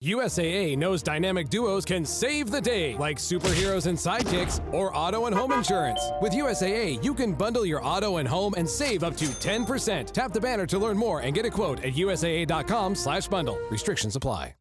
USAA knows dynamic duos can save the day, like superheroes and sidekicks or auto and home insurance. With USAA, you can bundle your auto and home and save up to 10%. Tap the banner to learn more and get a quote at usaa.com/bundle. Restrictions apply.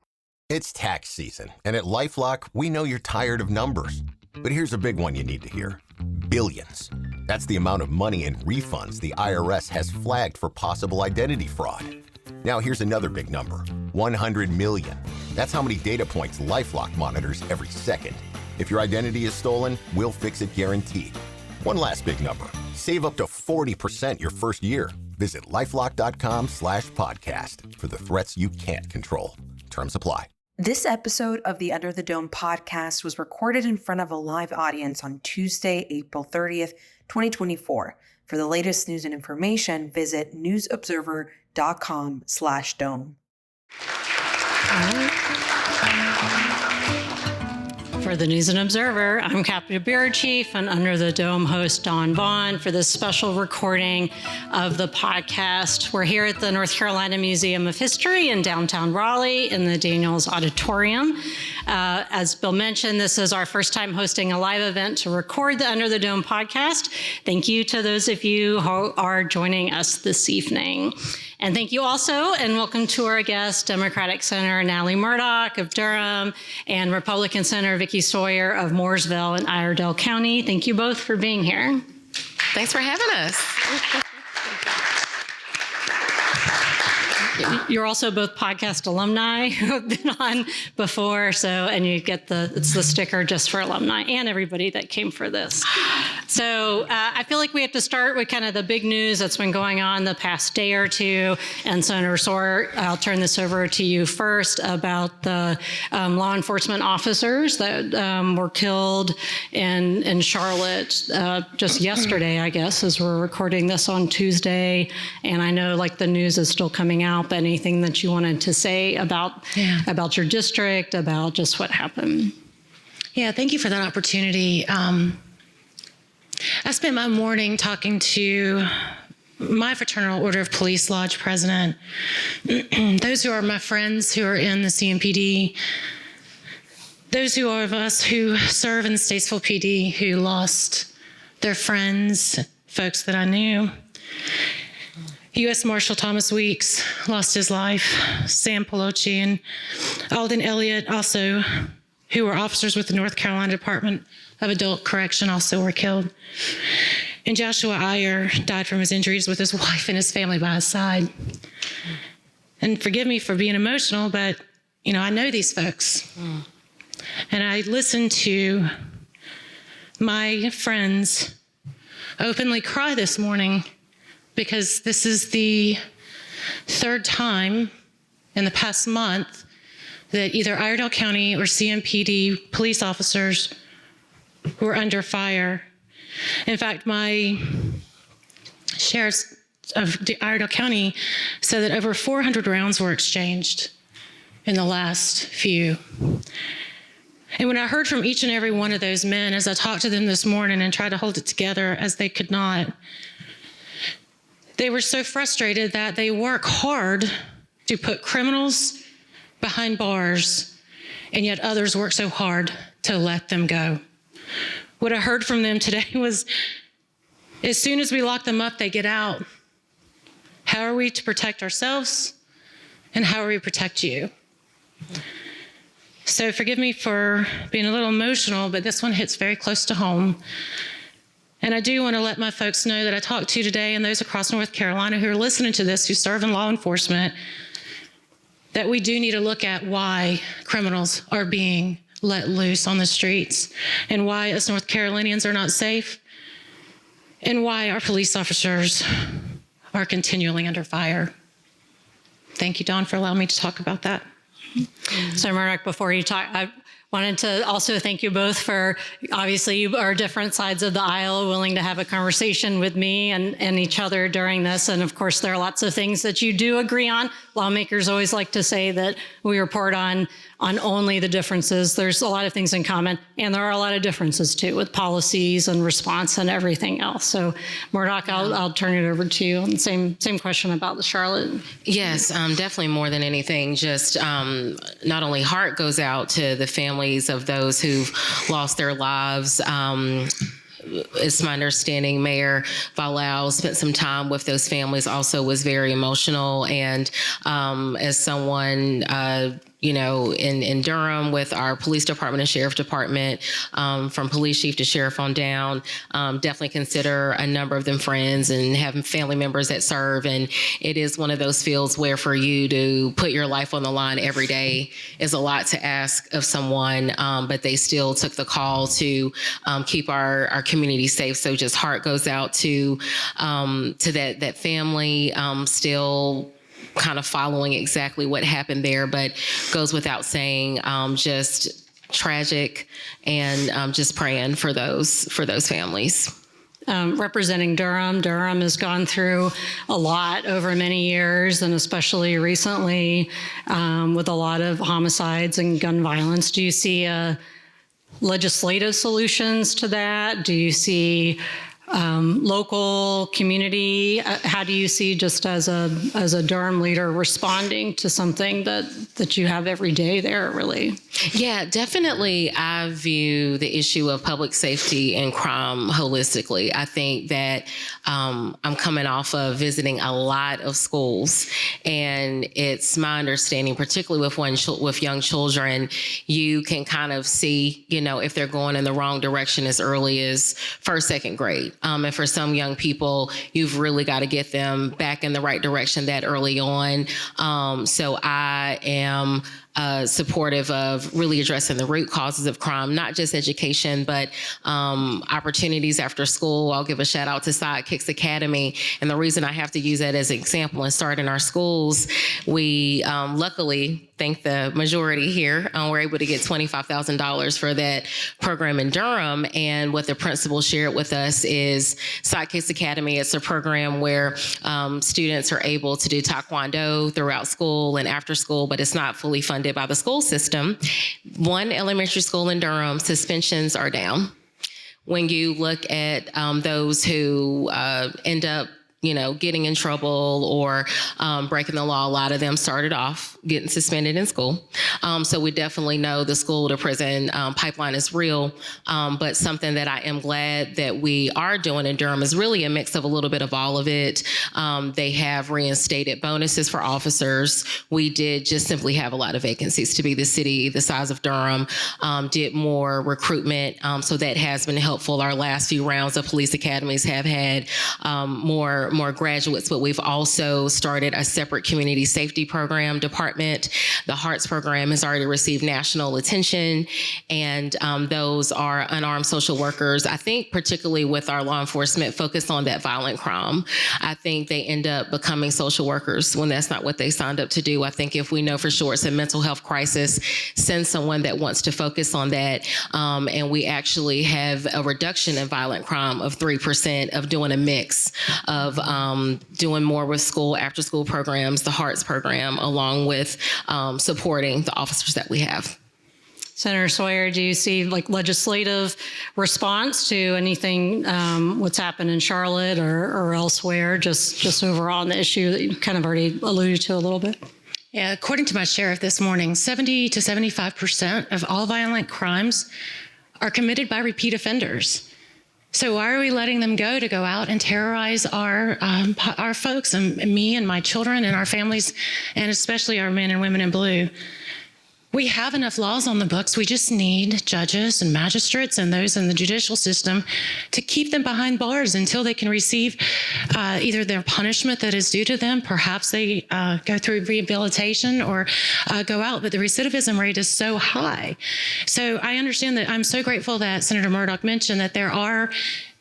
It's tax season, and at LifeLock, we know you're tired of numbers. But here's a big one you need to hear. Billions. That's the amount of money in refunds the IRS has flagged for possible identity fraud. Now here's another big number, 100 million. That's how many data points LifeLock monitors every second. If your identity is stolen, we'll fix it guaranteed. One last big number, save up to 40% your first year. Visit lifelock.com/podcast for the threats you can't control. Terms apply. This episode of the Under the Dome podcast was recorded in front of a live audience on Tuesday, April 30th, 2024. For the latest news and information, visit newsobserver.com/dome. For the News and Observer, I'm Captain Bureau Chief and Under the Dome host Dawn Vaughan for this special recording of the podcast. We're here at the North Carolina Museum of History in downtown Raleigh in the Daniels Auditorium. As Bill mentioned, this is our first time hosting a live event to record the Under the Dome podcast. Thank you to those of you who are joining us this evening. And thank you also, and welcome to our guests, Democratic Senator Natalie Murdock of Durham and Republican Senator Vickie Sawyer of Mooresville in Iredell County. Thank you both for being here. Thanks for having us. You're also both podcast alumni who have been on before, and you get it's the sticker just for alumni and everybody that came for this. So I feel like we have to start with kind of the big news that's been going on the past day or two. And Senator Sawyer, I'll turn this over to you first about the law enforcement officers that were killed in Charlotte just yesterday, I guess, as we're recording this on Tuesday. And I know the news is still coming out. Anything that you wanted to say about your district, about just what happened? Yeah, thank you for that opportunity. I spent my morning talking to my Fraternal Order of Police Lodge president, those who are my friends who are in the CMPD, those who are of us who serve in the Statesville PD who lost their friends, folks that I knew. U.S. Marshal Thomas Weeks lost his life, Sam Pelosi and Alden Elliott also, who were officers with the North Carolina Department of Adult Correction, also were killed. And Joshua Iyer died from his injuries with his wife and his family by his side. And forgive me for being emotional, but, I know these folks. And I listened to my friends openly cry this morning because this is the third time in the past month that either Iredell County or CMPD police officers were under fire. In fact, my sheriffs of Iredell County said that over 400 rounds were exchanged in the last few. And when I heard from each and every one of those men, as I talked to them this morning and tried to hold it together as they could not, they were so frustrated that they work hard to put criminals behind bars, and yet others work so hard to let them go. What I heard from them today was, as soon as we lock them up, they get out. How are we to protect ourselves, and how are we to protect you? So forgive me for being a little emotional, but this one hits very close to home. And I do want to let my folks know that I talked to today and those across North Carolina who are listening to this, who serve in law enforcement, that we do need to look at why criminals are being let loose on the streets and why us North Carolinians are not safe and why our police officers are continually under fire. Thank you, Dawn, for allowing me to talk about that. So Murdock, before you talk, Wanted to also thank you both for, obviously you are different sides of the aisle, willing to have a conversation with me and each other during this. And of course, there are lots of things that you do agree on. Lawmakers always like to say that we report on only the differences. There's a lot of things in common, and there are a lot of differences too with policies and response and everything else. So Murdock, I'll turn it over to you. And same question about the Charlotte. Yes, definitely more than anything, just not only heart goes out to the families of those who've lost their lives. It's my understanding Mayor Vallau spent some time with those families, also was very emotional. And as someone, in Durham with our police department and sheriff department, from police chief to sheriff on down, definitely consider a number of them friends and have family members that serve. And it is one of those fields where for you to put your life on the line every day is a lot to ask of someone, but they still took the call to keep our community safe. So just heart goes out to that family, still kind of following exactly what happened there, but goes without saying, just tragic, and just praying for those families. Representing Durham has gone through a lot over many years, and especially recently with a lot of homicides and gun violence. Do you see legislative solutions to that? Do you see local community? How do you see, just as a Durham leader, responding to something that you have every day there, really? Yeah, definitely. I view the issue of public safety and crime holistically. I think that I'm coming off of visiting a lot of schools, and it's my understanding, particularly with young children, you can kind of see, if they're going in the wrong direction as early as first, second grade. And for some young people, you've really got to get them back in the right direction that early on. So I am supportive of really addressing the root causes of crime, not just education, but opportunities after school. I'll give a shout out to Sidekicks Academy. And the reason I have to use that as an example and start in our schools, we luckily, thank the majority here, we're able to get $25,000 for that program in Durham. And what the principal shared with us is Sidekicks Academy. It's a program where students are able to do Taekwondo throughout school and after school, but it's not fully funded by the school system. One elementary school in Durham, suspensions are down. When you look at those who end up getting in trouble or breaking the law, a lot of them started off getting suspended in school. So we definitely know the school to prison pipeline is real, but something that I am glad that we are doing in Durham is really a mix of a little bit of all of it. They have reinstated bonuses for officers. We did just simply have a lot of vacancies to be the city the size of Durham, did more recruitment. So that has been helpful. Our last few rounds of police academies have had more graduates, but we've also started a separate community safety program department. The Hearts program has already received national attention, and those are unarmed social workers. I think particularly with our law enforcement focused on that violent crime, I think they end up becoming social workers when that's not what they signed up to do. I think if we know for sure it's a mental health crisis, send someone that wants to focus on that. And we actually have a reduction in violent crime of 3% of doing a mix of doing more with school, after school programs, the Hearts program, along with supporting the officers that we have. Senator Sawyer, do you see legislative response to anything what's happened in Charlotte or elsewhere, just overall on the issue that you kind of already alluded to a little bit? Yeah, according to my sheriff this morning, 70 to 75% of all violent crimes are committed by repeat offenders. So why are we letting them go out and terrorize our folks and me and my children and our families, and especially our men and women in blue? We have enough laws on the books. We just need judges and magistrates and those in the judicial system to keep them behind bars until they can receive either their punishment that is due to them. Perhaps they go through rehabilitation or go out, but the recidivism rate is so high. So I understand that. I'm so grateful that Senator Murdock mentioned that there are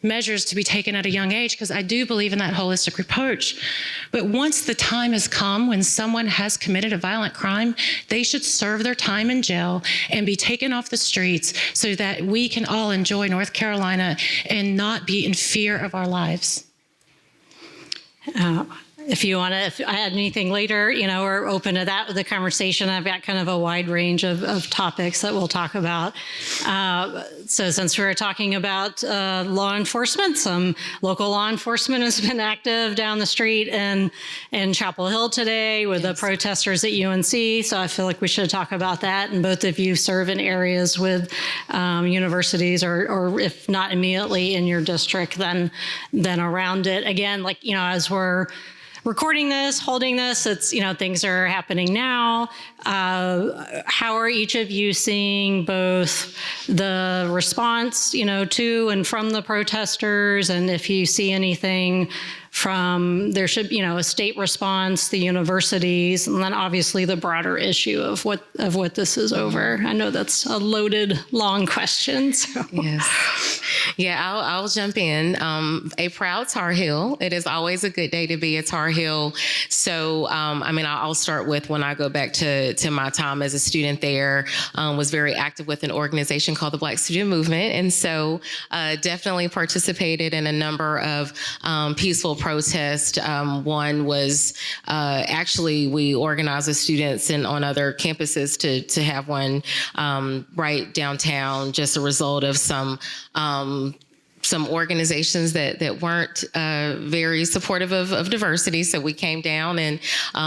measures to be taken at a young age, because I do believe in that holistic approach. But once the time has come when someone has committed a violent crime, they should serve their time in jail and be taken off the streets so that we can all enjoy North Carolina and not be in fear of our lives. If you want to add anything later, we're open to that with the conversation. I've got kind of a wide range of topics that we'll talk about. So since we're talking about law enforcement, some local law enforcement has been active down the street in Chapel Hill today with the protesters at UNC. So I feel like we should talk about that. And both of you serve in areas with universities, or if not immediately in your district, then around it. Again, as we're recording this, holding this, it's, things are happening now. How are each of you seeing both the response, to and from the protesters? And if you see anything from, there should, a state response, the universities, and then obviously the broader issue of what this is over. I know that's a loaded, long question. So. Yes. Yeah, I'll jump in. A proud Tar Heel. It is always a good day to be a Tar Heel. So, I'll start with when I go back to my time as a student there, was very active with an organization called the Black Student Movement. And so definitely participated in a number of peaceful protests. One was actually we organized with students and on other campuses to have one right downtown, just a result of some organizations that weren't very supportive of diversity. So we came down and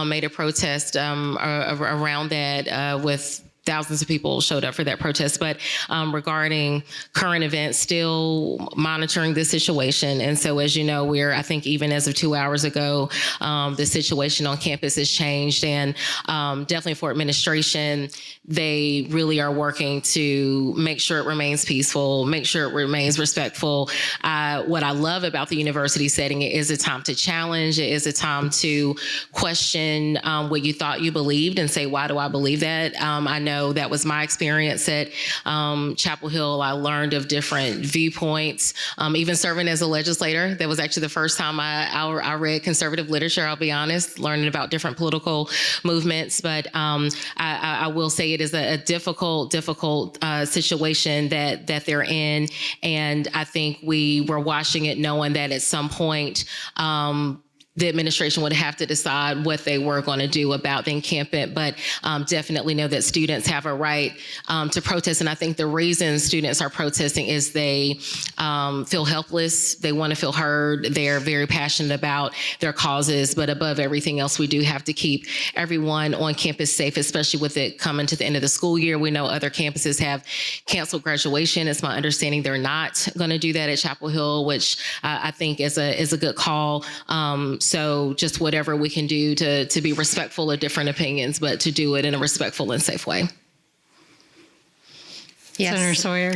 made a protest around that with thousands of people showed up for that protest. But regarding current events, still monitoring the situation. And so, as you know, I think even as of 2 hours ago, the situation on campus has changed. And definitely for administration, they really are working to make sure it remains peaceful, make sure it remains respectful. What I love about the university setting, it is a time to challenge. It is a time to question what you thought you believed and say, why do I believe that? I know that was my experience at Chapel Hill. I learned of different viewpoints, even serving as a legislator. That was actually the first time I read conservative literature, I'll be honest, learning about different political movements. But I will say it is a difficult situation that they're in. And I think we were watching it knowing that at some point, the administration would have to decide what they were going to do about the encampment, but definitely know that students have a right to protest. And I think the reason students are protesting is they feel helpless. They want to feel heard. They're very passionate about their causes. But above everything else, we do have to keep everyone on campus safe, especially with it coming to the end of the school year. We know other campuses have canceled graduation. It's my understanding they're not going to do that at Chapel Hill, which I think is a good call. So just whatever we can do to be respectful of different opinions, but to do it in a respectful and safe way. Yes. Senator Sawyer.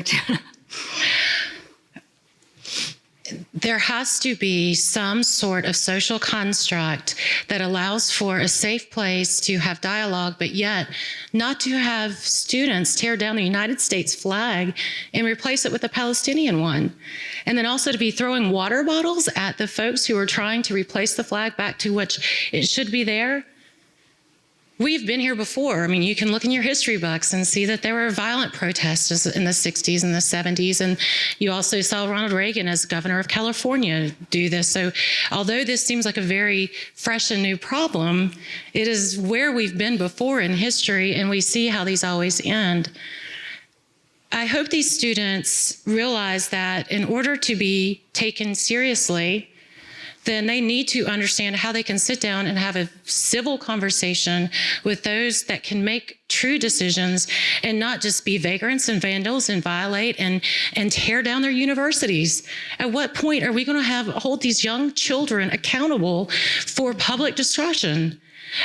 There has to be some sort of social construct that allows for a safe place to have dialogue, but yet not to have students tear down the United States flag and replace it with a Palestinian one. And then also to be throwing water bottles at the folks who are trying to replace the flag back to which it should be there. We've been here before. You can look in your history books and see that there were violent protests in the 60s and the 70s. And you also saw Ronald Reagan as governor of California do this. So although this seems like a very fresh and new problem, it is where we've been before in history, and we see how these always end. I hope these students realize that in order to be taken seriously, then they need to understand how they can sit down and have a civil conversation with those that can make true decisions and not just be vagrants and vandals and violate and tear down their universities. At what point are we going to hold these young children accountable for public destruction?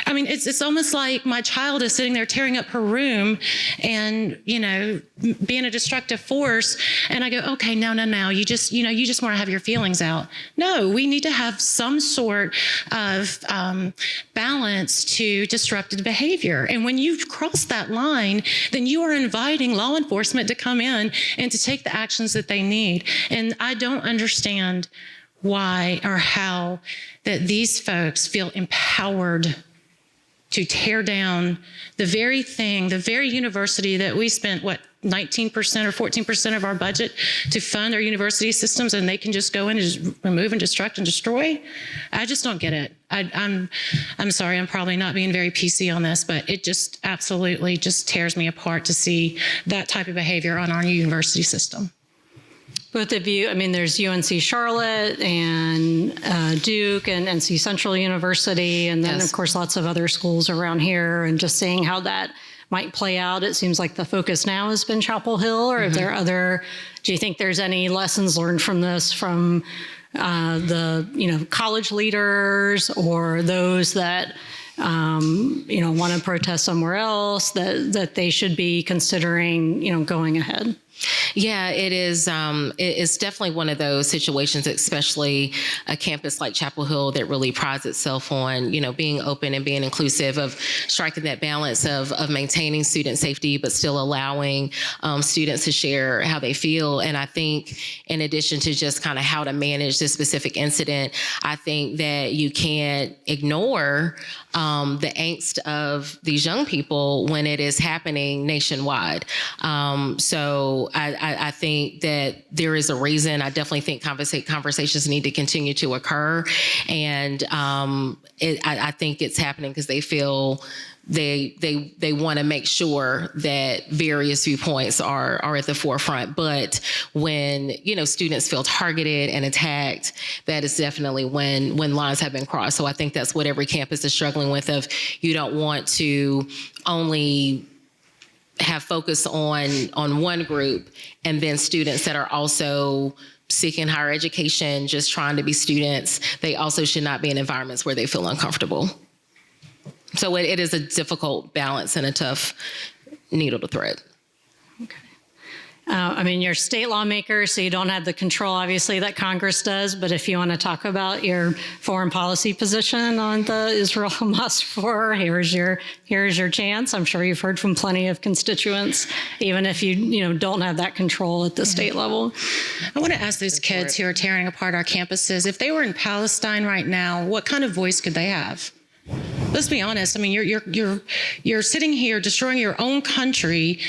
I mean, it's almost like my child is sitting there tearing up her room and, being a destructive force. And I go, okay, no. You just want to have your feelings out. No, we need to have some sort of balance to disruptive behavior. And when you've crossed that line, then you are inviting law enforcement to come in and to take the actions that they need. And I don't understand why or how that these folks feel empowered to tear down the very university that we spent, 19% or 14% of our budget to fund our university systems, and they can just go in and just remove and destruct and destroy? I just don't get it. I'm sorry, I'm probably not being very PC on this, but it just absolutely just tears me apart to see that type of behavior on our university system. Both of you, there's UNC Charlotte and Duke and NC Central University, and then, of course, lots of other schools around here, and just seeing how that might play out. It seems like the focus now has been Chapel Hill, or do you think there's any lessons learned from this from the college leaders or those that want to protest somewhere else that they should be considering going ahead? Yeah, it is. It's definitely one of those situations, especially a campus like Chapel Hill that really prides itself on, being open and being inclusive, of striking that balance of maintaining student safety, but still allowing students to share how they feel. And I think in addition to just kind of how to manage this specific incident, I think that you can't ignore the angst of these young people when it is happening nationwide. So I think that there is a reason. I definitely think conversations need to continue to occur. And I think it's happening because they feel they want to make sure that various viewpoints are at the forefront. But when, students feel targeted and attacked, that is definitely when lines have been crossed. So I think that's what every campus is struggling with, of you don't want to only have focus on one group, and then students that are also seeking higher education, just trying to be students, they also should not be in environments where they feel uncomfortable. So it is a difficult balance and a tough needle to thread. Okay. You're state lawmaker, so you don't have the control, obviously, that Congress does. But if you want to talk about your foreign policy position on the Israel-Hamas war, here's your chance. I'm sure you've heard from plenty of constituents, even if you don't have that control at the state level. I want to ask those kids who are tearing apart our campuses, if they were in Palestine right now, what kind of voice could they have? Let's be honest. You're sitting here destroying your own country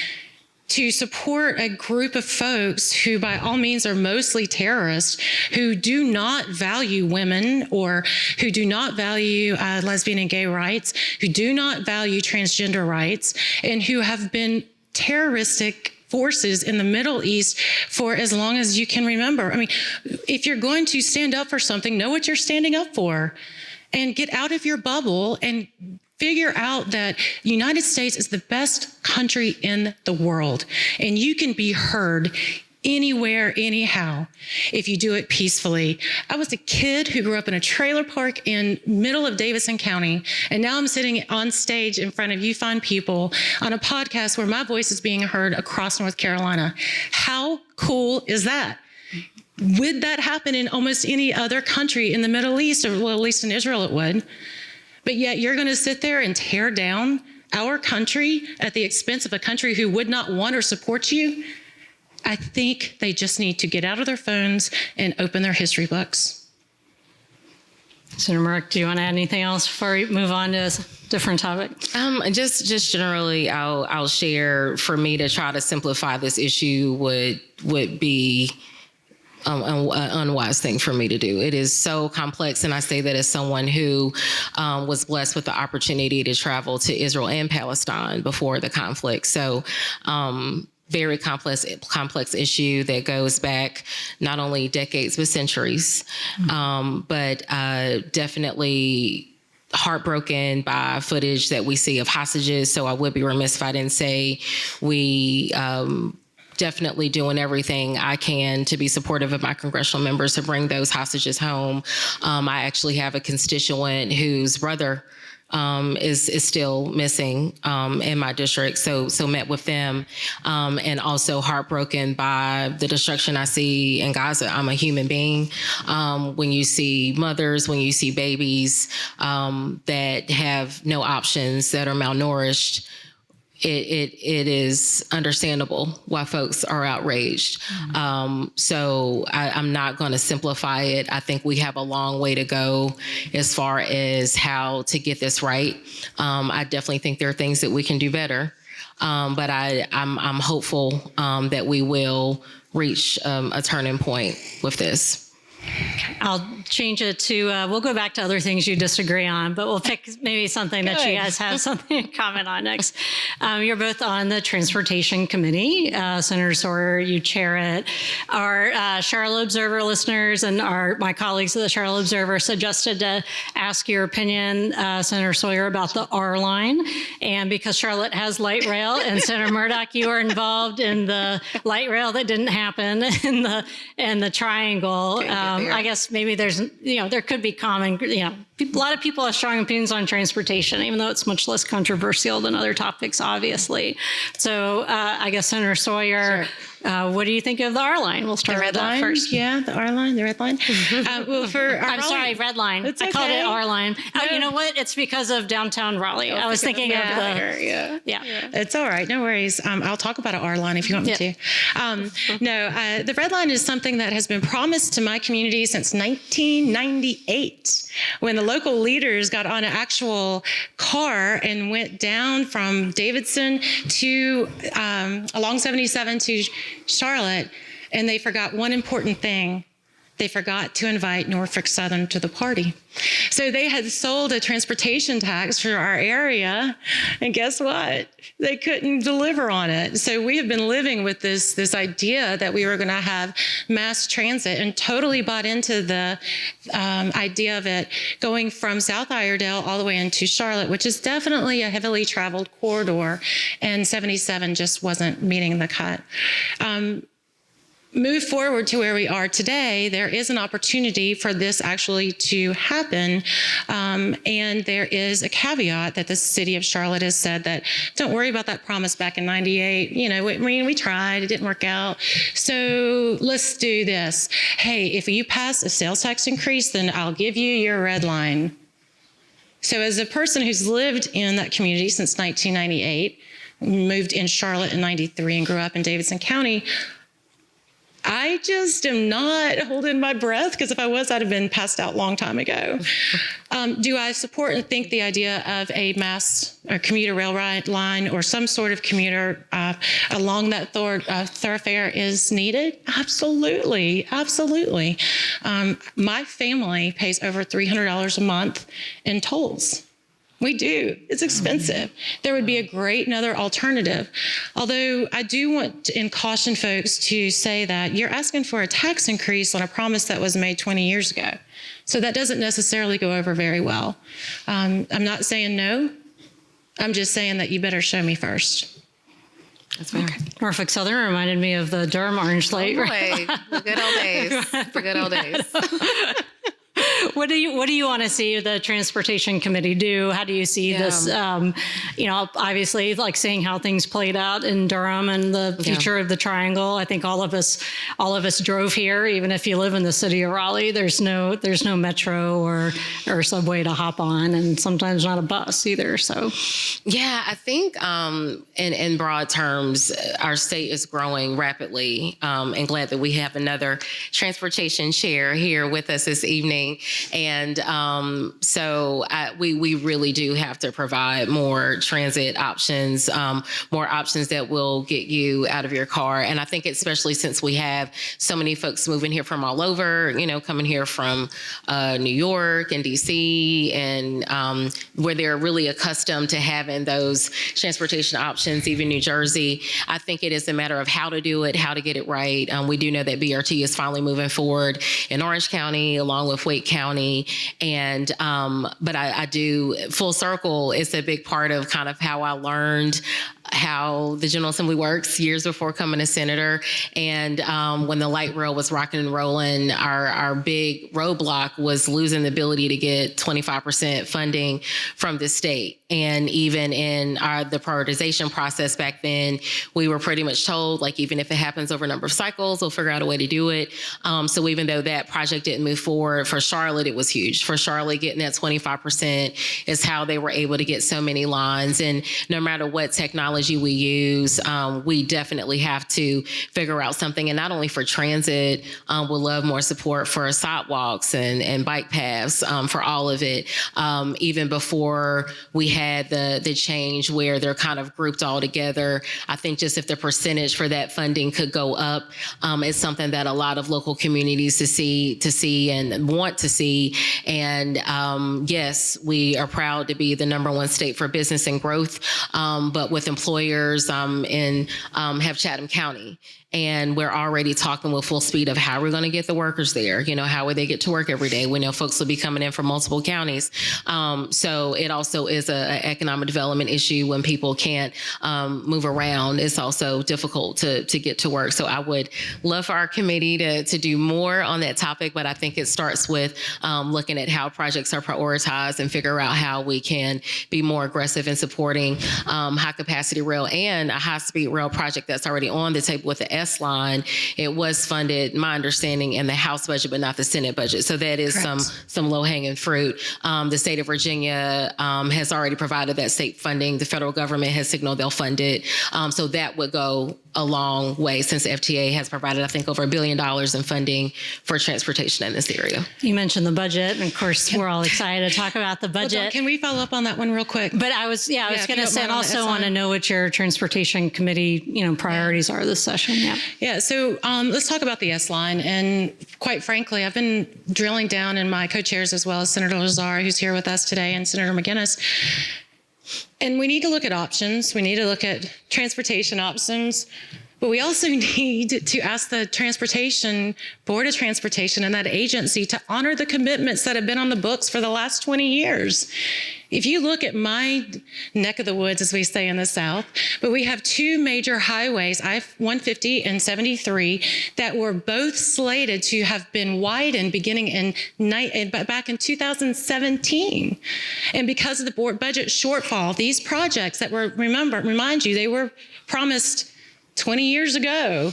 to support a group of folks who by all means are mostly terrorists, who do not value women, or who do not value lesbian and gay rights, who do not value transgender rights, and who have been terroristic forces in the Middle East for as long as you can remember. If you're going to stand up for something, know what you're standing up for, and get out of your bubble and figure out that the United States is the best country in the world, and you can be heard anywhere, anyhow, if you do it peacefully. I was a kid who grew up in a trailer park in middle of Davidson County, and now I'm sitting on stage in front of you fine people on a podcast where my voice is being heard across North Carolina. How cool is that? Would that happen in almost any other country in the Middle East, or well, at least in Israel it would? But yet you're going to sit there and tear down our country at the expense of a country who would not want or support you? I think they just need to get out of their phones and open their history books. Senator Murdock, do you want to add anything else before we move on to a different topic? Just generally, I'll share, for me to try to simplify this issue would be an unwise thing for me to do. It is so complex, and I say that as someone who was blessed with the opportunity to travel to Israel and Palestine before the conflict. So very complex issue that goes back not only decades but centuries, but definitely heartbroken by footage that we see of hostages. So I would be remiss if I didn't say we definitely doing everything I can to be supportive of my congressional members to bring those hostages home. I actually have a constituent whose brother is still missing in my district. So met with them, and also heartbroken by the destruction I see in Gaza. I'm a human being. When you see mothers, when you see babies that have no options, that are malnourished, it is understandable why folks are outraged. So I'm not going to simplify it. I think we have a long way to go as far as how to get this right. I definitely think there are things that we can do better. But I'm hopeful that we will reach a turning point with this. I'll change it to, we'll go back to other things you disagree on, but we'll pick maybe something that you guys have something in common on next. You're both on the Transportation Committee. Senator Sawyer, you chair it. Our Charlotte Observer listeners and my colleagues at the Charlotte Observer suggested to ask your opinion, Senator Sawyer, about the R line. And because Charlotte has light rail, and Senator Murdock, you are involved in the light rail that didn't happen in the triangle. I guess maybe there could be common, a lot of people have strong opinions on transportation, even though it's much less controversial than other topics, obviously. So I guess Senator Sawyer, what do you think of the R line? We'll start with that first. Yeah, the R line, the red line. Well, for I'm sorry, red line. It's I called okay. it R line. No. Oh, you know what? It's because of downtown Raleigh. I was thinking of the. Yeah. It's all right. No worries. I'll talk about an R line if you want me to. The red line is something that has been promised to my community since 1998, when the local leaders got on an actual car and went down from Davidson to along 77 to Charlotte, and they forgot one important thing. They forgot to invite Norfolk Southern to the party. So they had sold a transportation tax for our area, and guess what? They couldn't deliver on it. So we have been living with this idea that we were going to have mass transit, and totally bought into the idea of it going from South Iredell all the way into Charlotte, which is definitely a heavily traveled corridor, and 77 just wasn't meeting the cut. Move forward to where we are today, there is an opportunity for this actually to happen. And there is a caveat that the city of Charlotte has said that, don't worry about that promise back in 98. We tried, it didn't work out. So let's do this. Hey, if you pass a sales tax increase, then I'll give you your red line. So as a person who's lived in that community since 1998, moved in Charlotte in 93 and grew up in Davidson County, I just am not holding my breath, because if I was, I'd have been passed out a long time ago. Do I support and think the idea of a mass or commuter rail line or some sort of commuter along that thoroughfare is needed? Absolutely, absolutely. My family pays over $300 a month in tolls. We do. It's expensive. There would be a great another alternative. Although I do want to caution folks to say that you're asking for a tax increase on a promise that was made 20 years ago. So that doesn't necessarily go over very well. I'm not saying no. I'm just saying that you better show me first. That's fair. Norfolk Southern reminded me of the Durham Orange Light. Oh boy, the good old days. The good old days. What do you want to see the Transportation Committee do? How do you see this? Obviously, like seeing how things played out in Durham and the future of the Triangle. I think all of us drove here. Even if you live in the city of Raleigh, there's no metro or subway to hop on, and sometimes not a bus either. So, yeah, I think in broad terms, our state is growing rapidly, and glad that we have another transportation chair here with us this evening. And so we really do have to provide more transit options, more options that will get you out of your car. And I think especially since we have so many folks moving here from all over, coming here from New York and DC, and where they're really accustomed to having those transportation options, even New Jersey. I think it is a matter of how to do it, how to get it right. We do know that BRT is finally moving forward in Orange County, along with Wake County. And, but I do, full circle, it's a big part of kind of how I learned how the General Assembly works years before coming a senator. And when the light rail was rocking and rolling, our big roadblock was losing the ability to get 25% funding from the state. And even in the prioritization process back then, we were pretty much told, like, even if it happens over a number of cycles, we'll figure out a way to do it. So even though that project didn't move forward, for Charlotte, it was huge. For Charlotte, getting that 25% is how they were able to get so many lines. And no matter what technology we use, we definitely have to figure out something. And not only for transit, we'll love more support for sidewalks and bike paths, for all of it. Even before we had the change where they're kind of grouped all together, I think just if the percentage for that funding could go up, it's something that a lot of local communities to see and want to see. And yes, we are proud to be the #1 state for business and growth, but with employers have Chatham County. And we're already talking with full speed of how we're going to get the workers there. How would they get to work every day? We know folks will be coming in from multiple counties. So it also is an economic development issue when people can't move around. It's also difficult to get to work. So I would love for our committee to do more on that topic, but I think it starts with looking at how projects are prioritized and figure out how we can be more aggressive in supporting high capacity rail and a high speed rail project that's already on the table with the S-line. It was funded, my understanding, in the House budget, but not the Senate budget. So that is some low-hanging fruit. The state of Virginia has already provided that state funding. The federal government has signaled they'll fund it. So that would go a long way, since FTA has provided, I think, over $1 billion in funding for transportation in this area. You mentioned the budget, and of course, we're all excited to talk about the budget. Well, can we follow up on that one real quick? But I was going to say, and also want to know what your transportation committee, priorities are this session. Yeah. So let's talk about the S-line. And quite frankly, I've been drilling down in my co-chairs, as well as Senator Lazar, who's here with us today, and Senator McGinnis. And we need to look at options. We need to look at transportation options. But we also need to ask the Board of Transportation and that agency to honor the commitments that have been on the books for the last 20 years. If you look at my neck of the woods, as we say in the South, but we have two major highways, I-150 and 73, that were both slated to have been widened beginning back in 2017. And because of the board budget shortfall, these projects that were, remind you, they were promised 20 years ago,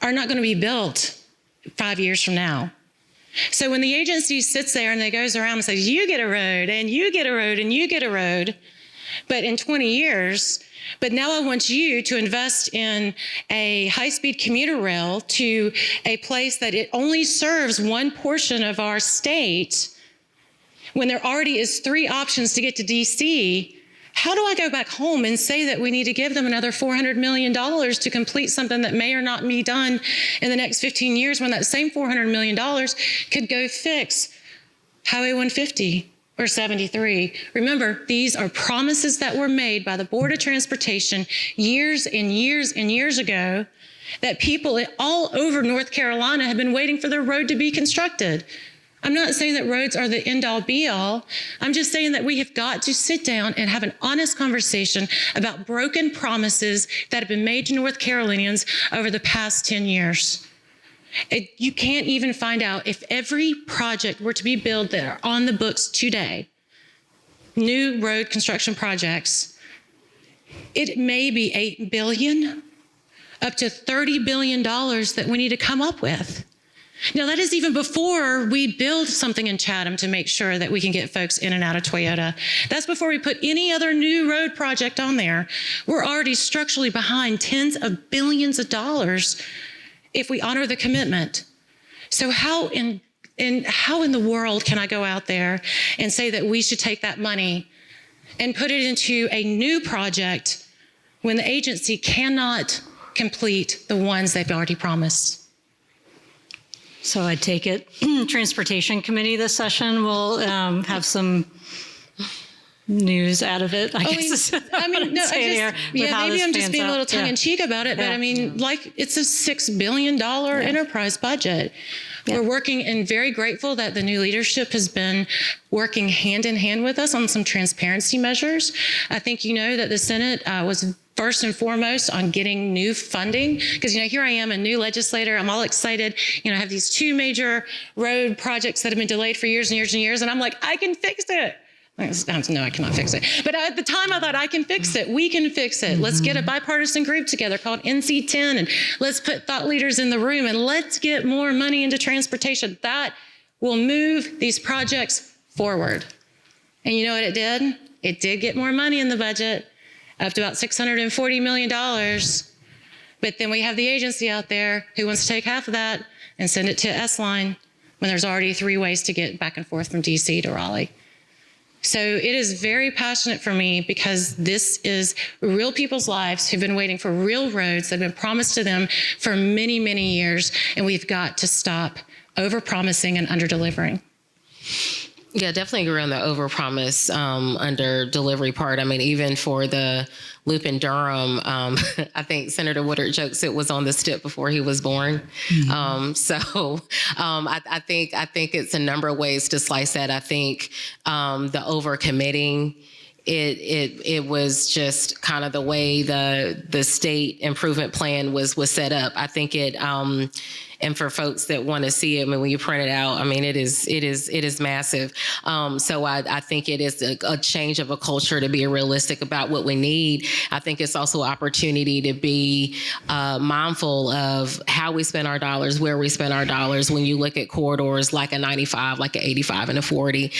are not going to be built 5 years from now. So when the agency sits there and they goes around and says, you get a road, and you get a road, and you get a road, but in 20 years, but now I want you to invest in a high-speed commuter rail to a place that it only serves one portion of our state, when there already is 3 options to get to DC. How do I go back home and say that we need to give them another $400 million to complete something that may or not be done in the next 15 years, when that same $400 million could go fix Highway 150 or 73? Remember, these are promises that were made by the Board of Transportation years and years and years ago, that people all over North Carolina have been waiting for their road to be constructed. I'm not saying that roads are the end-all be-all. I'm just saying that we have got to sit down and have an honest conversation about broken promises that have been made to North Carolinians over the past 10 years. You can't even find out if every project were to be built that are on the books today, new road construction projects, it may be $8 billion, up to $30 billion that we need to come up with. Now, that is even before we build something in Chatham to make sure that we can get folks in and out of Toyota. That's before we put any other new road project on there. We're already structurally behind tens of billions of dollars if we honor the commitment. So how in the world can I go out there and say that we should take that money and put it into a new project when the agency cannot complete the ones they've already promised? So I take it Transportation Committee this session will have some news out of it, I guess. Maybe I'm just being a little tongue in cheek about it, but I mean, like, it's a $6 billion enterprise budget. Yeah. We're working and very grateful that the new leadership has been working hand in hand with us on some transparency measures. I think you know that the Senate was first and foremost on getting new funding, because, here I am, a new legislator. I'm all excited. I have these 2 major road projects that have been delayed for years and years and years. And I'm like, I can fix it. No, I cannot fix it. But at the time I thought, I can fix it. We can fix it. Let's get a bipartisan group together called NC10, and let's put thought leaders in the room, and let's get more money into transportation. That will move these projects forward. And you know what it did? It did get more money in the budget, up to about $640 million. But then we have the agency out there who wants to take half of that and send it to S-Line when there's already 3 ways to get back and forth from DC to Raleigh. So it is very passionate for me, because this is real people's lives who've been waiting for real roads that have been promised to them for many, many years. And we've got to stop over-promising and under-delivering. Yeah, definitely agree on the overpromise, under-delivery part. I mean, even for the loop in Durham, I think Senator Woodard jokes it was on the step before he was born. I think it's a number of ways to slice that. I think the overcommitting, it was just kind of the way the state improvement plan was set up. I think it. And for folks that want to see it, I mean, when you print it out, I mean, it is massive. So I think it is a change of a culture to be realistic about what we need. I think it's also an opportunity to be mindful of how we spend our dollars, where we spend our dollars. When you look at corridors like a 95, like a 85 and a 40,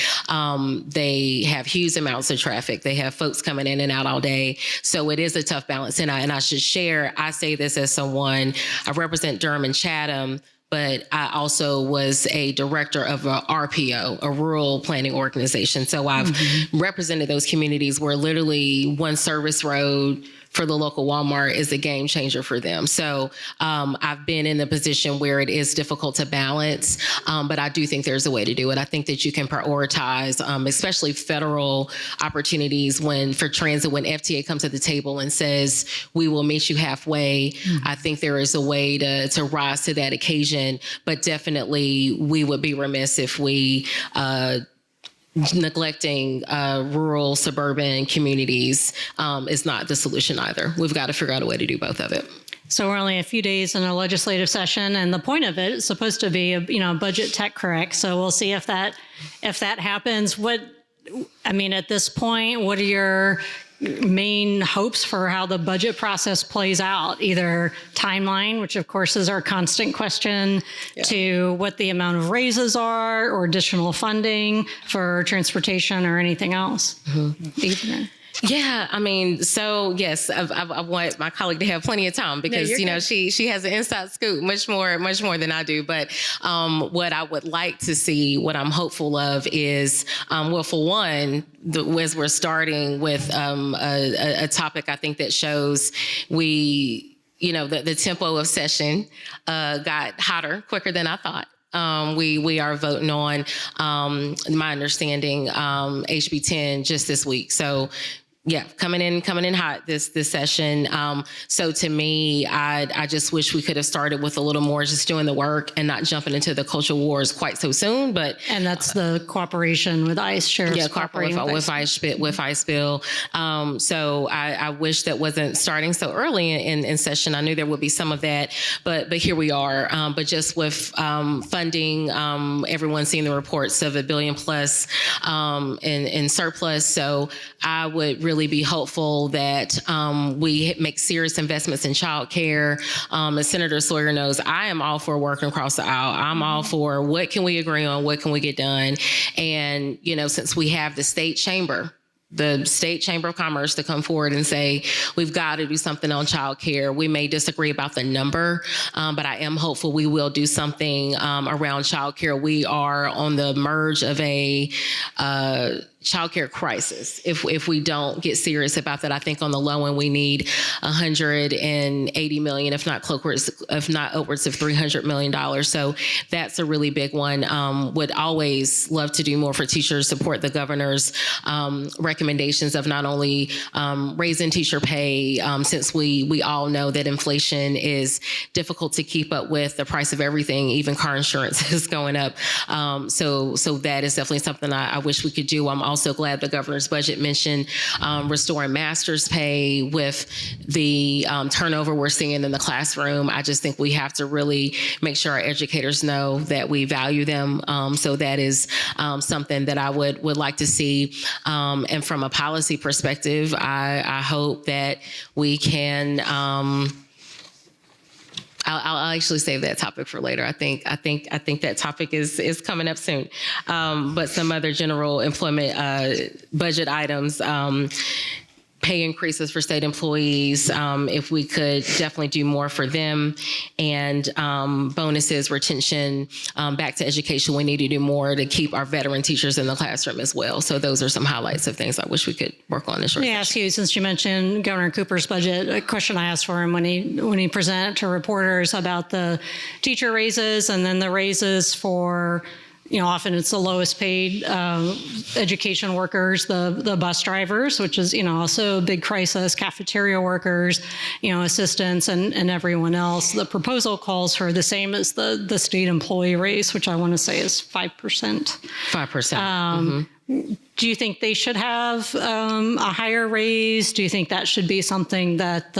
they have huge amounts of traffic. They have folks coming in and out all day. So it is a tough balance. And I should share, I say this as someone, I represent Durham and Chatham, but I also was a director of a RPO, a rural planning organization. So I've represented those communities where literally one service road for the local Walmart is a game changer for them. So I've been in the position where it is difficult to balance, but I do think there's a way to do it. I think that you can prioritize, especially federal opportunities for transit, when FTA comes to the table and says, we will meet you halfway. I think there is a way to rise to that occasion, but definitely we would be remiss if we neglecting rural, suburban communities is not the solution either. We've got to figure out a way to do both of it. So we're only a few days in a legislative session, and the point of it is supposed to be, budget tech correct. So we'll see if that happens. At this point, what are your main hopes for how the budget process plays out? Either timeline, which of course is our constant question, to what the amount of raises are, or additional funding for transportation or anything else. Yeah, so yes, I want my colleague to have plenty of time, because she has an inside scoop much more than I do. But what I would like to see, what I'm hopeful of is, for one, as we're starting with a topic, I think that shows the tempo of session got hotter quicker than I thought. We are voting on, my understanding, HB 10 just this week. So yeah, coming in hot this session. So to me, I just wish we could have started with a little more just doing the work and not jumping into the culture wars quite so soon. And that's the cooperation with ICE, sheriffs. Yeah, cooperating with ICE bill. So I wish that wasn't starting so early in session. I knew there would be some of that, but here we are. But just with funding, everyone's seen the reports of $1 billion plus in surplus. So I would really be hopeful that we make serious investments in child care. As Senator Sawyer knows, I am all for working across the aisle. I'm all for what can we agree on, what can we get done. And, since we have the state chamber of Commerce to come forward and say, we've got to do something on child care. We may disagree about the number, but I am hopeful we will do something around child care. We are on the merge of a childcare crisis if we don't get serious about that. I think on the low end we need $180 million, if not upwards of $300 million. So that's a really big one. Would always love to do more for teachers, support the governor's recommendations of not only raising teacher pay, since we all know that inflation is difficult to keep up with, the price of everything, even car insurance is going up. So that is definitely something I wish we could do. I'm also glad the governor's budget mentioned restoring master's pay with the turnover we're seeing in the classroom. I just think we have to really make sure our educators know that we value them. So that is something that I would like to see. And from a policy perspective, I hope that we can. I'll actually save that topic for later. I think that topic is coming up soon. But some other general employment budget items, pay increases for state employees, if we could definitely do more for them, and bonuses, retention, back to education. We need to do more to keep our veteran teachers in the classroom as well. So those are some highlights of things I wish we could work on this. Let me ask you, since you mentioned Governor Cooper's budget, a question I asked for him when he presented to reporters about the teacher raises and then the raises for, often it's the lowest paid education workers, the bus drivers, which is, also a big crisis, cafeteria workers, assistants and everyone else. The proposal calls for the same as the state employee raise, which I want to say is 5%. 5%. Do you think they should have a higher raise? Do you think that should be something that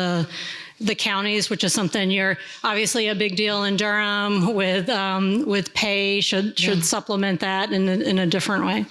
the counties, which is something you're obviously a big deal in Durham with pay, should supplement that in a different way?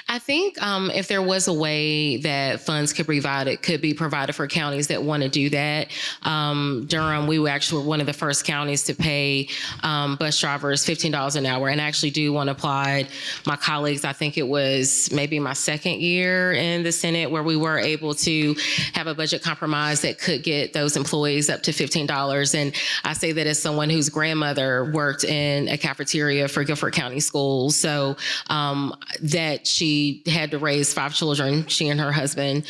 I think if there was a way that funds could be provided for counties that want to do that. Durham, we were actually one of the first counties to pay bus drivers $15 an hour, and I actually do want to applaud my colleagues. I think it was maybe my second year in the Senate where we were able to have a budget compromise that could get those employees up to $15. And I say that as someone whose grandmother worked in a cafeteria for Guilford County Schools. So that she had to raise 5 children, she and her husband.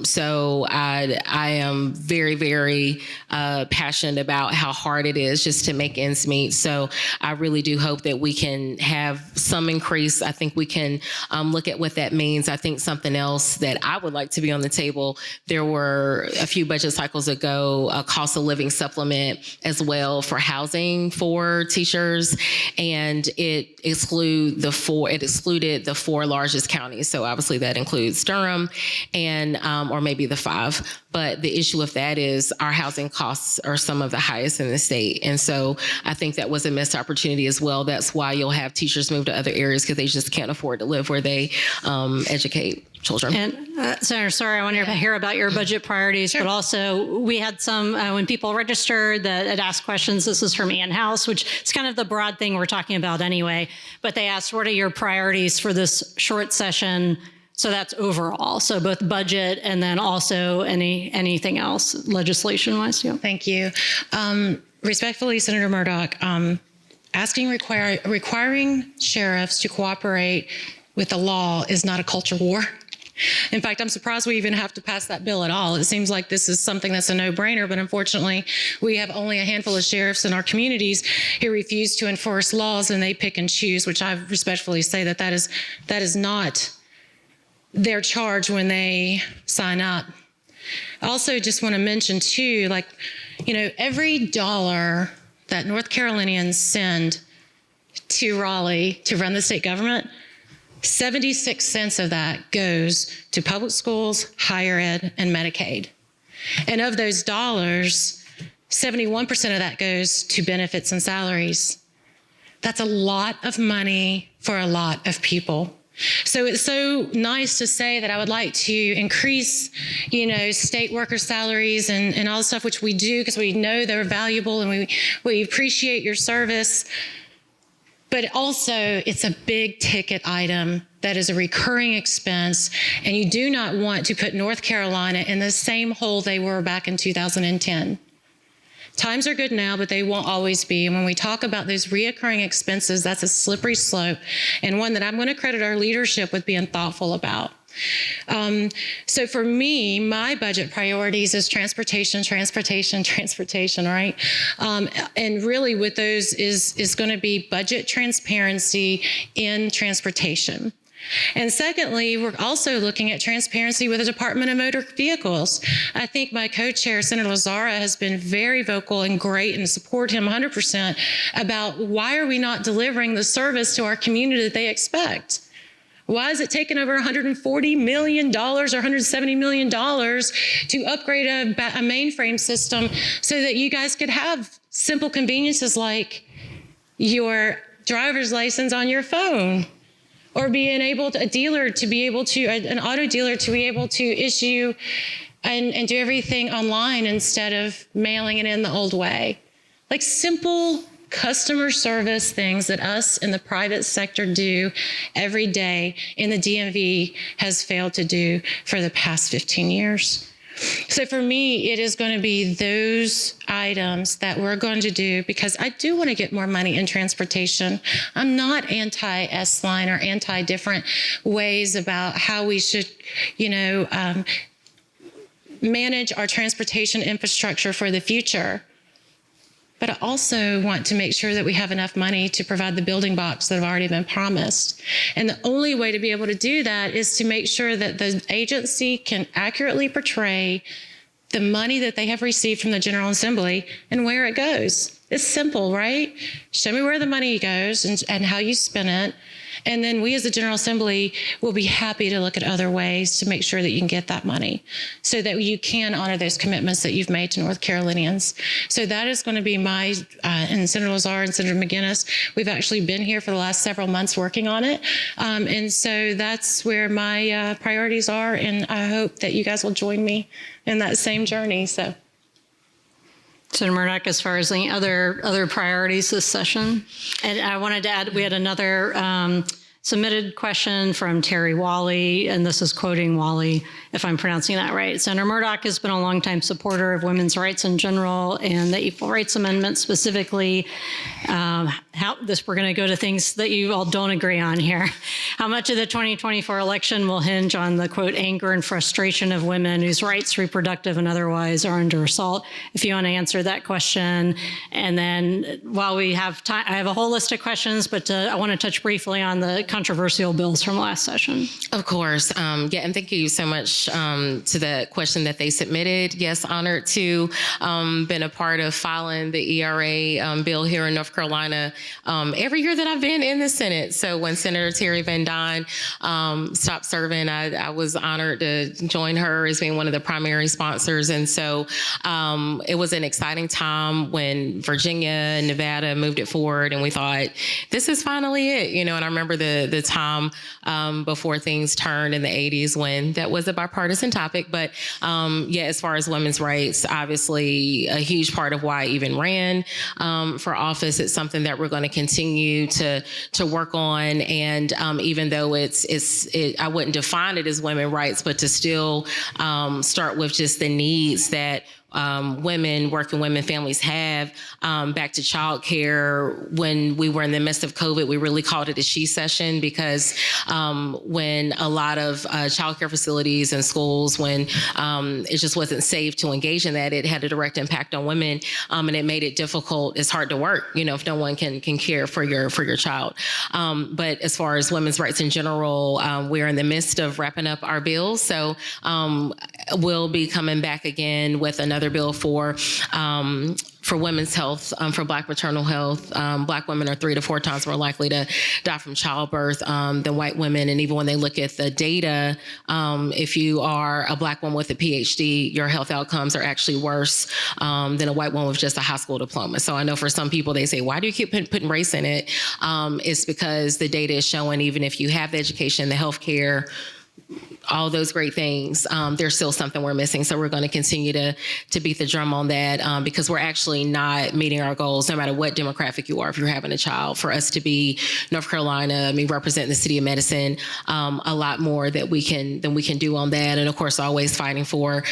So I am very, very passionate about how hard it is just to make ends meet. So I really do hope that we can have some increase. I think we can look at what that means. I think something else that I would like to be on the table, there were a few budget cycles ago, a cost of living supplement as well for housing for teachers. And it excluded the 4 largest counties. So obviously that includes Durham and, or maybe the 5. But the issue with that is our housing costs are some of the highest in the state. And so I think that was a missed opportunity as well. That's why you'll have teachers move to other areas because they just can't afford to live where they educate children. And Senator, sorry, I want to hear about your budget priorities, sure. But also we had some, when people registered that had asked questions, this is from Ann House, which is kind of the broad thing we're talking about anyway, but they asked, what are your priorities for this short session? So that's overall. So both budget and then also anything else legislation-wise. Yeah. Thank you. Respectfully, Senator Murdock, requiring sheriffs to cooperate with the law is not a culture war. In fact, I'm surprised we even have to pass that bill at all. It seems like this is something that's a no-brainer, but unfortunately, we have only a handful of sheriffs in our communities who refuse to enforce laws, and they pick and choose, which I respectfully say that is not their charge when they sign up. I also just want to mention too, every dollar that North Carolinians send to Raleigh to run the state government, 76 cents of that goes to public schools, higher ed, and Medicaid. And of those dollars, 71% of that goes to benefits and salaries. That's a lot of money for a lot of people. So it's so nice to say that I would like to increase, state worker salaries and all the stuff, which we do because we know they're valuable and we appreciate your service. But also, it's a big ticket item that is a recurring expense, and you do not want to put North Carolina in the same hole they were back in 2010. Times are good now, but they won't always be. And when we talk about those reoccurring expenses, that's a slippery slope, and one that I'm going to credit our leadership with being thoughtful about. So for me, my budget priorities is transportation, right? And really with those is going to be budget transparency in transportation. And secondly, we're also looking at transparency with the Department of Motor Vehicles. I think my co-chair, Senator Lazzara, has been very vocal and great, and support him 100% about why are we not delivering the service to our community that they expect? Why is it taking over $140 million or $170 million to upgrade a mainframe system so that you guys could have simple conveniences like your driver's license on your phone, or being able to, an auto dealer to be able to issue and do everything online instead of mailing it in the old way? Like simple customer service things that us in the private sector do every day and the DMV has failed to do for the past 15 years. So for me, it is going to be those items that we're going to do, because I do want to get more money in transportation. I'm not anti-S-line or anti-different ways about how we should, manage our transportation infrastructure for the future. But I also want to make sure that we have enough money to provide the building blocks that have already been promised. And the only way to be able to do that is to make sure that the agency can accurately portray the money that they have received from the General Assembly and where it goes. It's simple, right? Show me where the money goes and how you spend it. And then we as the General Assembly will be happy to look at other ways to make sure that you can get that money so that you can honor those commitments that you've made to North Carolinians. So that is going to be my, and Senator Lazzara and Senator McGinnis, we've actually been here for the last several months working on it. And so that's where my priorities are. And I hope that you guys will join me in that same journey. So. Senator Murdock, as far as any other priorities this session, and I wanted to add, we had another submitted question from Terry Wally, and this is quoting Wally, if I'm pronouncing that right. Senator Murdock has been a longtime supporter of women's rights in general and the Equal Rights Amendment specifically. We're going to go to things that you all don't agree on here. How much of the 2024 election will hinge on the, quote, anger and frustration of women whose rights, reproductive and otherwise, are under assault? If you want to answer that question. And then while we have time, I have a whole list of questions, but I want to touch briefly on the controversial bills from last session. Of course. And thank you so much to the question that they submitted. Yes, honored to been a part of filing the ERA bill here in North Carolina every year that I've been in the Senate. So when Senator Terry Van Duyn stopped serving, I was honored to join her as being one of the primary sponsors. And so it was an exciting time when Virginia and Nevada moved it forward, and we thought, this is finally it, and I remember the time before things turned in the 80s when that was a bipartisan topic. But as far as women's rights, obviously a huge part of why I even ran for office. It's something that we're going to continue to work on. And even though I wouldn't define it as women's rights, but to still start with just the needs that working women families have, back to childcare. When we were in the midst of COVID, we really called it a she session, because when a lot of childcare facilities and schools, when it just wasn't safe to engage in that, it had a direct impact on women, and it made it difficult. It's hard to work, if no one can care for your child. But as far as women's rights in general, we're in the midst of wrapping up our bills. So we'll be coming back again with another bill for women's health, for Black maternal health. Black women are 3 to 4 times more likely to die from childbirth than white women. And even when they look at the data, if you are a Black woman with a PhD, your health outcomes are actually worse than a white woman with just a high school diploma. So I know for some people, they say, why do you keep putting race in it? It's because the data is showing, even if you have the education, the healthcare, all those great things, there's still something we're missing. So we're going to continue to beat the drum on that because we're actually not meeting our goals, no matter what demographic you are. If you're having a child, for us to be North Carolina, representing the city of Medicine, a lot more that we can do on that. And of course, always fighting for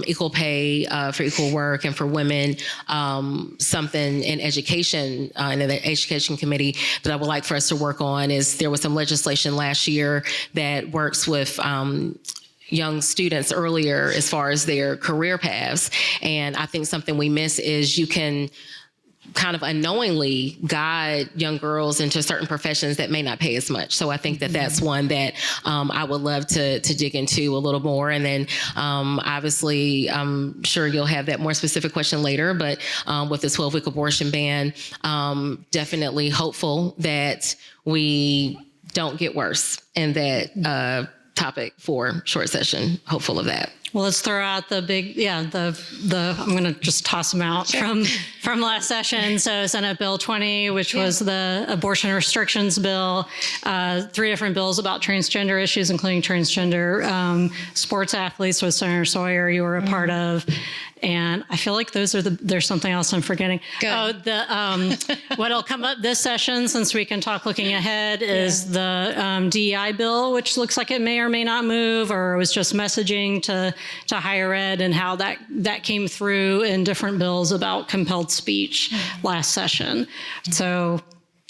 equal pay for equal work, and for women, something in education, in the education committee that I would like for us to work on is there was some legislation last year that works with young students earlier as far as their career paths. And I think something we miss is you can kind of unknowingly guide young girls into certain professions that may not pay as much. So I think that that's one that I would love to dig into a little more. And then obviously, I'm sure you'll have that more specific question later, but with the 12-week abortion ban, definitely hopeful that we don't get worse in that topic for short session. Hopeful of that. Well, let's throw out the big, I'm going to just toss them out from last session. So Senate Bill 20, which was the abortion restrictions bill, 3 different bills about transgender issues, including transgender sports athletes with Senator Sawyer you were a part of. And I feel like there's something else I'm forgetting. What'll come up this session, since we can talk looking ahead, is the DEI bill, which looks like it may or may not move, or it was just messaging to higher ed, and how that came through in different bills about compelled speech last session. So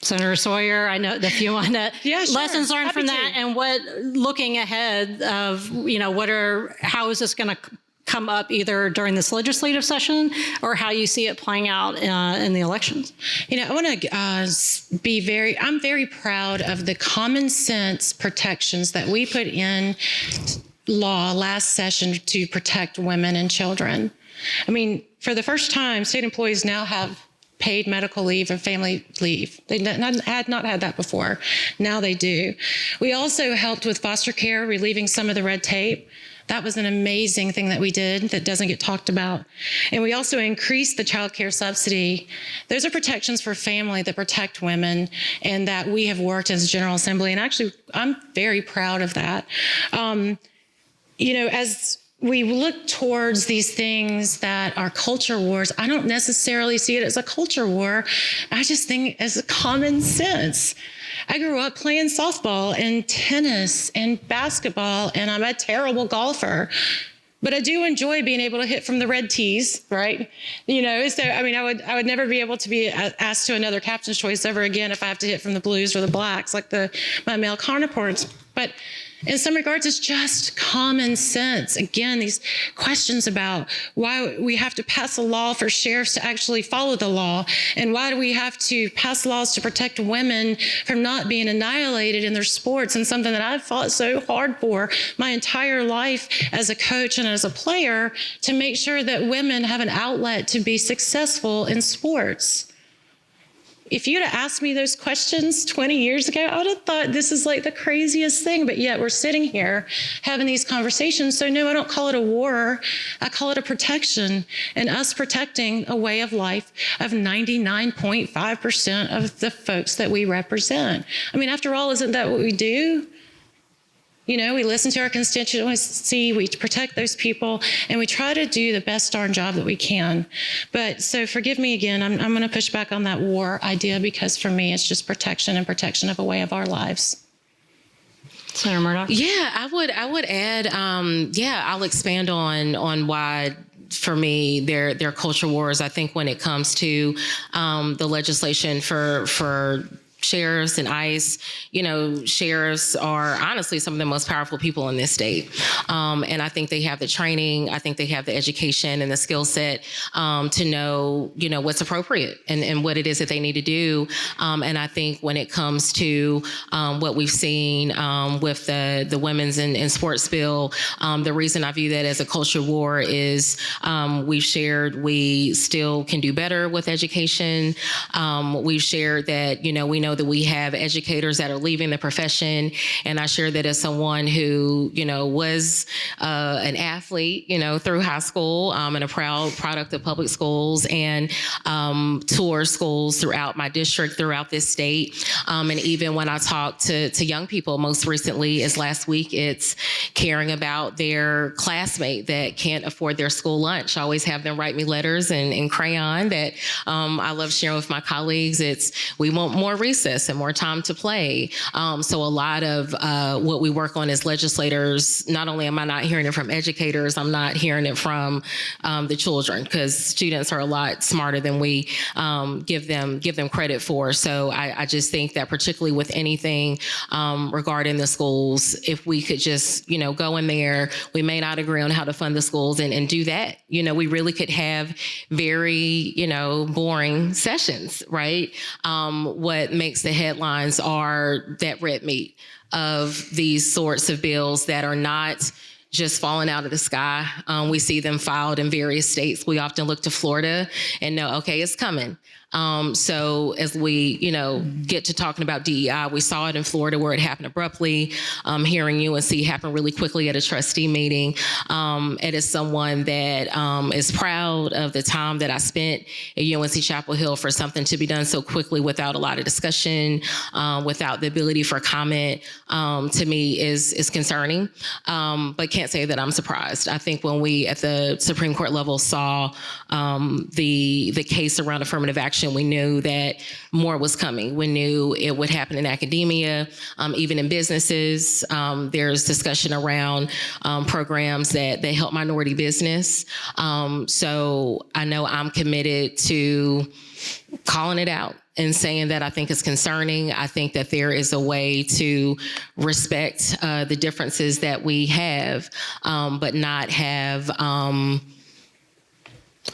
Senator Sawyer, I know if you want to lessons learned from that, and what looking ahead of, how is this going to come up either during this legislative session or how you see it playing out in the elections? I want to I'm very proud of the common sense protections that we put in law last session to protect women and children. For the first time, state employees now have paid medical leave and family leave. They had not had that before. Now they do. We also helped with foster care, relieving some of the red tape. That was an amazing thing that we did that doesn't get talked about. And we also increased the child care subsidy. Those are protections for family that protect women, and that we have worked as General Assembly. And actually, I'm very proud of that. As we look towards these things that are culture wars, I don't necessarily see it as a culture war. I just think as a common sense. I grew up playing softball and tennis and basketball, and I'm a terrible golfer. But I do enjoy being able to hit from the red tees, right? I would never be able to be asked to another captain's choice ever again if I have to hit from the blues or the blacks, like my male counterparts. But in some regards, it's just common sense. Again, these questions about why we have to pass a law for sheriffs to actually follow the law, and why do we have to pass laws to protect women from not being annihilated in their sports, and something that I've fought so hard for my entire life as a coach and as a player, to make sure that women have an outlet to be successful in sports. If you'd have asked me those questions 20 years ago, I would have thought this is like the craziest thing, but yet we're sitting here having these conversations. So no, I don't call it a war. I call it a protection, and us protecting a way of life of 99.5% of the folks that we represent. After all, isn't that what we do? We listen to our constituency, we protect those people, and we try to do the best darn job that we can. But so forgive me again, I'm going to push back on that war idea, because for me, it's just protection, and protection of a way of our lives. Senator Murdock? Yeah, I would add, I'll expand on why, for me, they're culture wars. I think when it comes to the legislation for sheriffs and ICE, sheriffs are honestly some of the most powerful people in this state. And I think they have the training, I think they have the education and the skill set to know, what's appropriate and what it is that they need to do. And I think when it comes to what we've seen with the women's and sports bill, the reason I view that as a culture war is we've shared we still can do better with education. We've shared that, we know know that we have educators that are leaving the profession. And I share that as someone who, was an athlete, through high school, and a proud product of public schools, and tour schools throughout my district, throughout this state. And even when I talk to young people, most recently as last week, it's caring about their classmate that can't afford their school lunch. I always have them write me letters in crayon that I love sharing with my colleagues. We want more recess and more time to play. So a lot of what we work on as legislators, not only am I not hearing it from educators, I'm not hearing it from the children, because students are a lot smarter than we give them credit for. So I just think that particularly with anything regarding the schools, if we could just, go in there, we may not agree on how to fund the schools and do that. We really could have very, boring sessions, right? What makes the headlines are that red meat of these sorts of bills that are not just falling out of the sky. We see them filed in various states. We often look to Florida and know, okay, it's coming. So as we, get to talking about DEI, we saw it in Florida where it happened abruptly. Hearing UNC happen really quickly at a trustee meeting. It is someone that is proud of the time that I spent at UNC Chapel Hill for something to be done so quickly without a lot of discussion, without the ability for comment, to me is concerning, but can't say that I'm surprised. I think when we at the Supreme Court level saw the case around affirmative action, we knew that more was coming. We knew it would happen in academia, even in businesses. There's discussion around programs that help minority business. So I know I'm committed to calling it out and saying that I think it's concerning. I think that there is a way to respect the differences that we have, but not have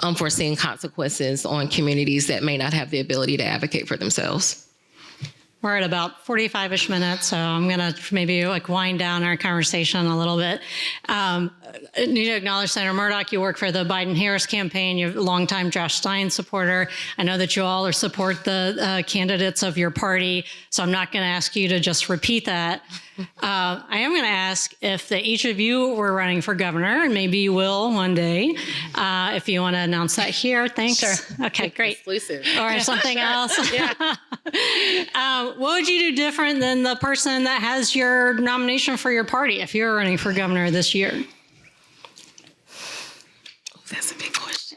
unforeseen consequences on communities that may not have the ability to advocate for themselves. We're at about 45-ish minutes, so I'm going to maybe wind down our conversation a little bit. I need to acknowledge Senator Murdock. You work for the Biden-Harris campaign. You're a longtime Josh Stein supporter. I know that you all support the candidates of your party, so I'm not going to ask you to just repeat that. I am going to ask if each of you were running for governor, and maybe you will one day. If you want to announce that here, thanks. Sure. Okay, great. Exclusive. Or something else. What would you do different than the person that has your nomination for your party if you're running for governor this year? That's a big question.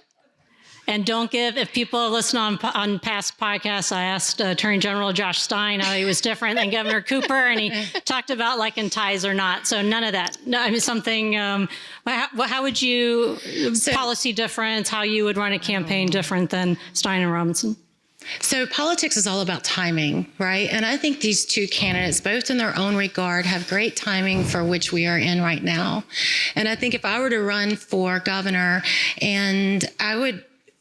And don't give, if people listen on past podcasts, I asked Attorney General Josh Stein how he was different than Governor Cooper, and he talked about liking ties or not. So none of that. No, I mean, something, how would you, policy difference, how you would run a campaign different than Stein and Robinson? So politics is all about timing, right? And I think these two candidates, both in their own regard, have great timing for which we are in right now. And I think if I were to run for governor, and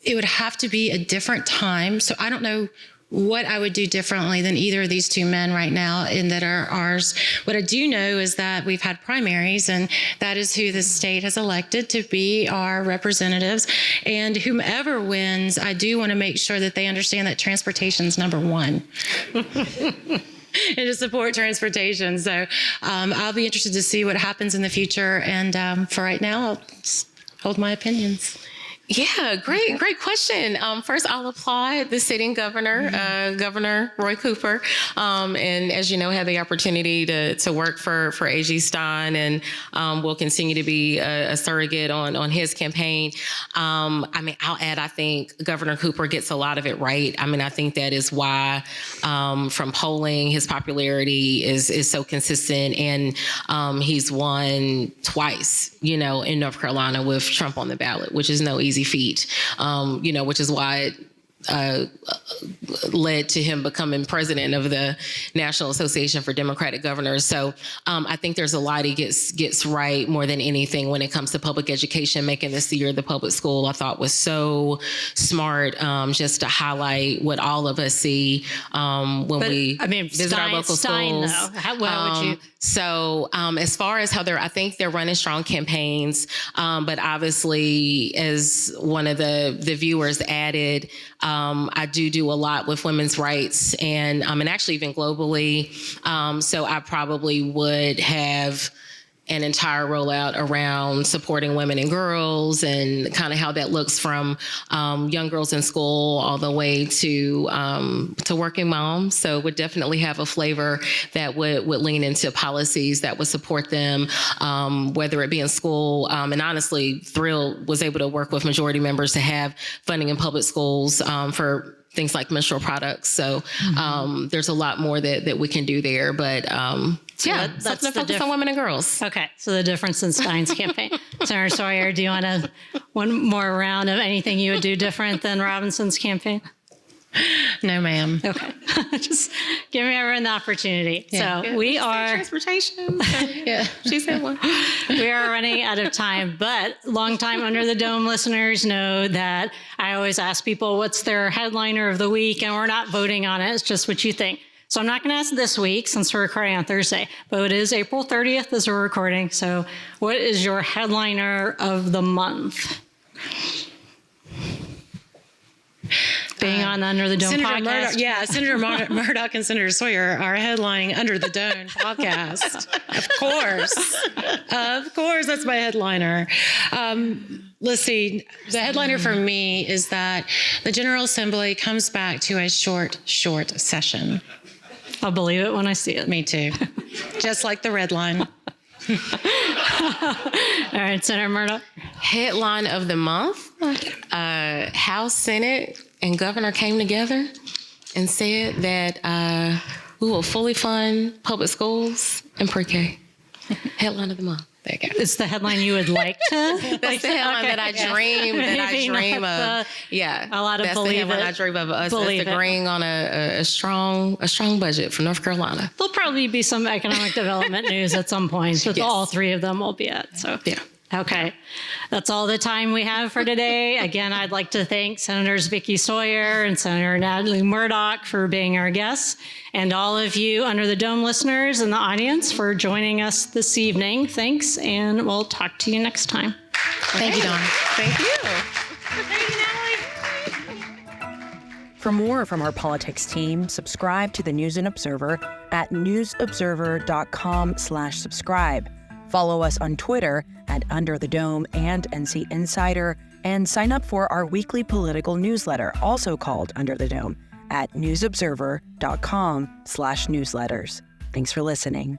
it would have to be a different time. So I don't know what I would do differently than either of these two men right now in that are ours. What I do know is that we've had primaries, and that is who the state has elected to be our representatives. And whomever wins, I do want to make sure that they understand that transportation is number one. And to support transportation. So I'll be interested to see what happens in the future. And for right now, I'll just hold my opinions. Yeah, great question. First, I'll applaud the sitting governor, Governor Roy Cooper. And as you know, had the opportunity to work for A.G. Stein, and will continue to be a surrogate on his campaign. I'll add, I think Governor Cooper gets a lot of it right. I think that is why from polling, his popularity is so consistent, and he's won twice, in North Carolina with Trump on the ballot, which is no easy feat, which is why it led to him becoming president of the National Association for Democratic Governors. So I think there's a lot he gets right more than anything when it comes to public education. Making this the year of the public school, I thought was so smart, just to highlight what all of us see when we visit our local schools. Though, how would you? So as far as how I think they're running strong campaigns, but obviously as one of the viewers added, I do a lot with women's rights and actually even globally. So I probably would have an entire rollout around supporting women and girls and kind of how that looks from young girls in school all the way to working moms. So would definitely have a flavor that would lean into policies that would support them, whether it be in school. And honestly, thrilled was able to work with majority members to have funding in public schools for things like menstrual products. So there's a lot more that we can do there. But yeah, that's the focus on women and girls. Okay, so the difference in Stein's campaign. Senator Sawyer, do you want one more round of anything you would do different than Robinson's campaign? No, ma'am. Okay, just give me everyone the opportunity. Yeah. So we are transportation. Yeah, She said one. we are running out of time, but longtime Under the Dome listeners know that I always ask people what's their headliner of the week, and we're not voting on it. It's just what you think. So I'm not going to ask this week since we're recording on Thursday, but it is April 30th as we're recording. So what is your headliner of the month? Being on the Under the Dome Senator podcast. Murdock, Senator Murdock and Senator Sawyer are headlining Under the Dome podcast. Of course, that's my headliner. Let's see. The headliner for me is that the General Assembly comes back to a short session. I'll believe it when I see it. Me too. Just like the red line. All right, Senator Murdock. Headline of the month, House, Senate, and Governor came together and said that we will fully fund public schools and pre-K. Headline of the month. There you go. It's the headline you would like to. That's the headline that I dream of. Yeah, a lot of that's believe the headline it. I dream of us Believe it. agreeing on a strong budget for North Carolina. There'll probably be some economic development news at some point that all three of them will be at. So Yeah. Okay. That's all the time we have for today. Again, I'd like to thank Senators Vickie Sawyer and Senator Natalie Murdock for being our guests, and all of you Under the Dome listeners in the audience for joining us this evening. Thanks, and we'll talk to you next time. Thank you, Dawn. Thank you. For more from our politics team, subscribe to the News and Observer at newsobserver.com/subscribe. Follow us on Twitter at Under the Dome and NC Insider, and sign up for our weekly political newsletter, also called Under the Dome, at newsobserver.com/newsletters. Thanks for listening.